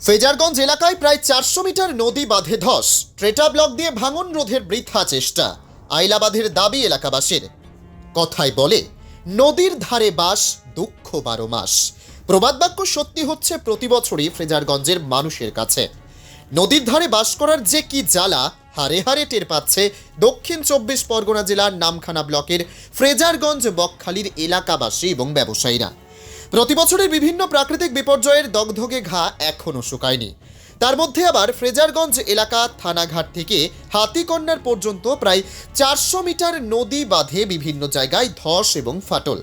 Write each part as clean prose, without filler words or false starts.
ফ্রেজারগঞ্জ এলাকায় প্রায় 400 মিটার নদী বাঁধে ধস। ট্রেটা ব্লক দিয়ে ভাঙন রোধের বৃথা চেষ্টা। আইলা বাঁধের দাবি এলাকাবাসীর। কথায় বলে, নদীর ধারে বাস, দুঃখ 12 মাস। প্রবাদ বাক্য সত্যি হচ্ছে প্রতি বছরই ফ্রেজারগঞ্জের মানুষের কাছে। নদীর ধারে বাস করার যে কি জ্বালা হারে হারে টের পাচ্ছে দক্ষিণ 24 পরগনা জেলার নামখানা ব্লকের ফ্রেজারগঞ্জ বকখালির এলাকাবাসী এবং ব্যবসায়ীরা। প্রতি বছরের বিভিন্ন প্রাকৃতিক বিপর্যয়ের দগধগে ঘা এখনও শুকায়নি। তার মধ্যে আবার ফ্রেজারগঞ্জ এলাকা থানাঘাট থেকে হাতিকন্যার পর্যন্ত প্রায় 400 মিটার নদী বাঁধে বিভিন্ন জায়গায় ধস এবং ফাটল।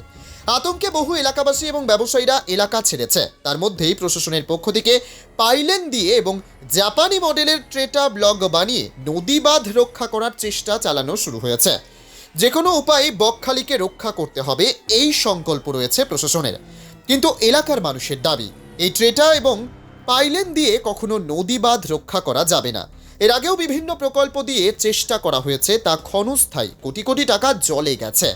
আতঙ্কে বহু এলাকাবাসী এবং ব্যবসায়ীরা এলাকা ছেড়েছে। তার মধ্যেই প্রশাসনের পক্ষ থেকে পাইলেন দিয়ে এবং জাপানি মডেলের ট্রেটা ব্লক বানিয়ে নদী বাঁধ রক্ষা করার চেষ্টা চালানো শুরু হয়েছে। যে কোনো উপায়ে বকখালিকে রক্ষা করতে হবে, এই সংকল্প রয়েছে প্রশাসনের। কিন্তু এলাকার মানুষের দাবি, এই ট্রেটা এবং পাইলেন দিয়ে কখনো নদী বাঁধ রক্ষা করা যাবে না। এর আগেও বিভিন্ন প্রকল্প দিয়ে চেষ্টা করা হয়েছে, তা ক্ষণস্থায়ী। কোটি কোটি টাকা জলে গেছে।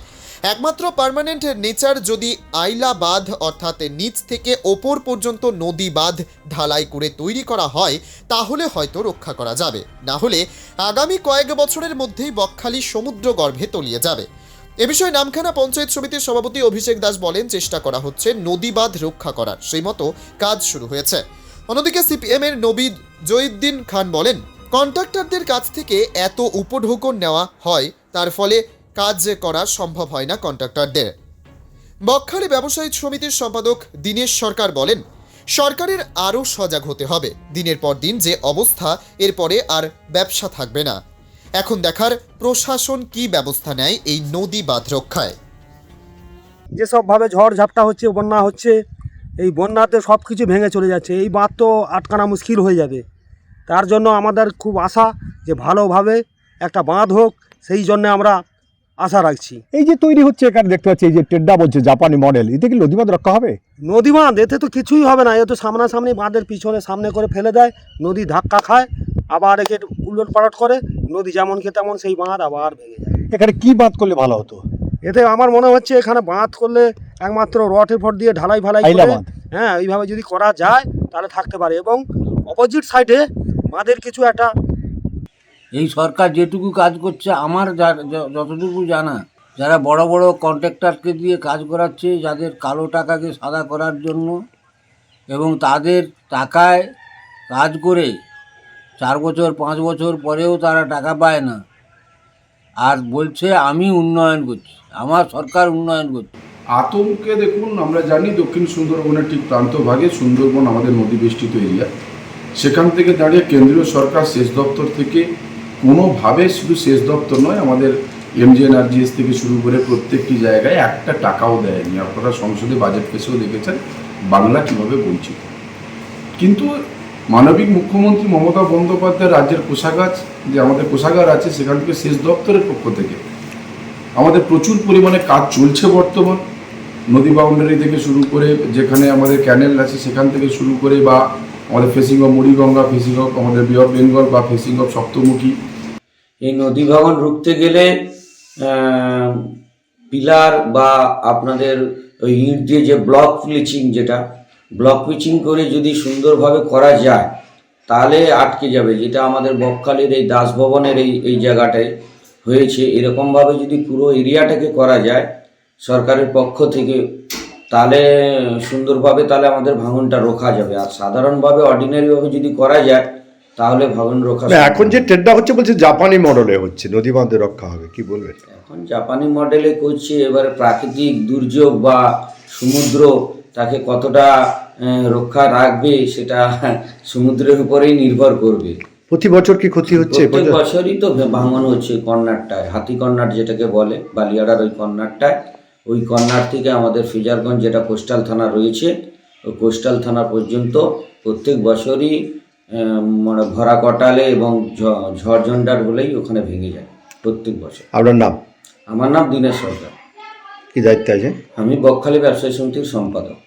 একমাত্র পার্মানেন্ট নেচার যদি আইলা বাঁধ অর্থাৎ নিচ থেকে ওপর পর্যন্ত নদী বাঁধ ঢালাই করে তৈরি করা হয়, তাহলে হয়তো রক্ষা করা যাবে। না হলে আগামী কয়েক বছরের মধ্যেই বকখালি সমুদ্র গর্ভে তলিয়ে যাবে। এ বিষয়ে নামখানা পঞ্চায়েত সমিতির সভাপতি অভিষেক দাস বলেন, চেষ্টা করা হচ্ছে নদী বাঁধ রক্ষা করার, সেই মতো কাজ শুরু হয়েছে। অন্যদিকে সিপিএম এর নবী জহিউদ্দিন খান বলেন, কন্ট্রাক্টরদের কাছ থেকে এত উপঢৌকন নেওয়া হয়, তার ফলে কাজ করা সম্ভব হয় না কন্ট্রাক্টরদের। বকখালি ব্যবসায়ী সমিতির সম্পাদক দীনেশ সরকার বলেন, সরকারের আরও সজাগ হতে হবে। দিনের পর দিন যে অবস্থা, এরপরে আর ব্যবসা থাকবে না। এখন দেখার প্রশাসন কি ব্যবস্থা নেয় এই নদী বাঁধ রক্ষায়। যেসবভাবে ঝড় ঝাপটা হচ্ছে, বন্যা হচ্ছে, এই বন্যাতে সব কিছু ভেঙে চলে যাচ্ছে। এই বাঁধ তো আটকানো মুশকিল হয়ে যাবে। তার জন্য আমাদের খুব আশা যে ভালোভাবে একটা বাঁধ হোক, সেই জন্য আমরা আশা রাখছি। এই যে তৈরি হচ্ছে এখানে দেখতে পাচ্ছি, এই যে টেড্ডা বলছে জাপানি মডেল, এতে কি নদী বাঁধ রক্ষা হবে? নদী বাঁধ এতে তো কিছুই হবে না। এ তো সামনাসামনি বাঁধের পিছনে সামনে করে ফেলে দেয়, নদী ধাক্কা খায়, আবার একে উলট পালট করে, নদী যেমন কে তেমন সেই বাঁধ আবার ভেঙে যায়। এখানে কি বাঁধ করলে ভালো হতো? এতে আমার মনে হচ্ছে এখানে বাঁধ করলে একমাত্র রড দিয়ে ঢালাই ফালাই করে, হ্যাঁ, এইভাবে যদি করা যায় তাহলে থাকতে পারে। এবং অপোজিট সাইডে বাঁধের কিছু একটা, এই সরকার যেটুকু কাজ করছে, আমার যতটুকু জানা, যারা বড় বড় কন্ট্রাক্টরকে দিয়ে কাজ করাচ্ছে, যাদের কালো টাকাকে সাদা করার জন্য, এবং তাদের টাকায় কাজ করে 4 বছর 5 বছর পরেও তারা টাকা পায় না, আর বলছে আমি উন্নয়ন করছি, আমার সরকার উন্নয়ন করছে। আতঙ্কে দেখুন, আমরা জানি দক্ষিণ সুন্দরবনের ঠিক প্রান্তভাগে সুন্দরবন আমাদের নদী বেষ্টিত এরিয়া। সেখান থেকে দাঁড়িয়ে কেন্দ্রীয় সরকার সেচ দপ্তর থেকে কোনোভাবে, শুধু সেচ দপ্তর নয়, আমাদের MGNRGS থেকে শুরু করে প্রত্যেকটি জায়গায় একটা টাকাও দেয়নি। আপনারা সংসদে বাজেট পেশেও দেখেছেন বাংলা কীভাবে বঞ্চিত। কিন্তু মানবিক মুখ্যমন্ত্রী মমতা বন্দ্যোপাধ্যায় রাজ্যের কোষাগার, যে আমাদের কোষাগার আছে, সেখান থেকে সেচ দপ্তরের পক্ষ থেকে আমাদের প্রচুর পরিমাণে কাজ চলছে বর্তমান। নদী বাউন্ডারি থেকে শুরু করে, যেখানে আমাদের ক্যানেল আছে সেখান থেকে শুরু করে, বা আমাদের facing of Muriganga, facing of আমাদের বে অফ বেঙ্গল, বা ফেসিং অফ সপ্তমুখী। এই নদী ভাঙন রুখতে গেলে পিলার বা আপনাদের ওই ইট দিয়ে যে ব্লক পিচিং করে যদি সুন্দরভাবে করা যায়, তাহলে আটকে যাবে। যেটা আমাদের বকখালির এই দাস ভবনের এই জায়গাটায় হয়েছে, এরকমভাবে যদি পুরো এরিয়াটাকে করা যায় সরকারের পক্ষ থেকে, তাহলে সুন্দরভাবে তাহলে আমাদের ভাঙনটা রোখা যাবে। আর সাধারণভাবে অর্ডিনারিভাবে যদি করা যায় তাহলে ভাঙন রোখা। এখন যে টেড্ডা হচ্ছে বলছে জাপানি মডেলে হচ্ছে, নদী বাঁধে রক্ষা হবে, কি বলবেন? এখন জাপানি মডেলে করছে, এবারে প্রাকৃতিক দুর্যোগ বা সমুদ্র তাকে কতটা রক্ষা রাখবে সেটা সমুদ্রের উপরেই নির্ভর করবে। প্রতি বছর কি ক্ষতি হচ্ছে? প্রত্যেক বছরই তো ভাঙন হচ্ছে কর্নারটায়, হাতিকন্যার যেটাকে বলে, বালিয়াড়ার ওই কর্নারটায়। ওই কর্নার থেকে আমাদের ফ্রেজারগঞ্জ যেটা কোস্টাল থানা রয়েছে, ওই কোস্টাল থানা পর্যন্ত প্রত্যেক বছরই মানে ভরা কটালে এবং ঝড়ঝঞ্ঝাট হলেই ওখানে ভেঙে যায় প্রত্যেক বছর। আপনার নাম? আমার নাম দীনেশ সরকার। কি দায়িত্ব আছে? আমি বকখালি ব্যবসায়ী সমিতির সম্পাদক।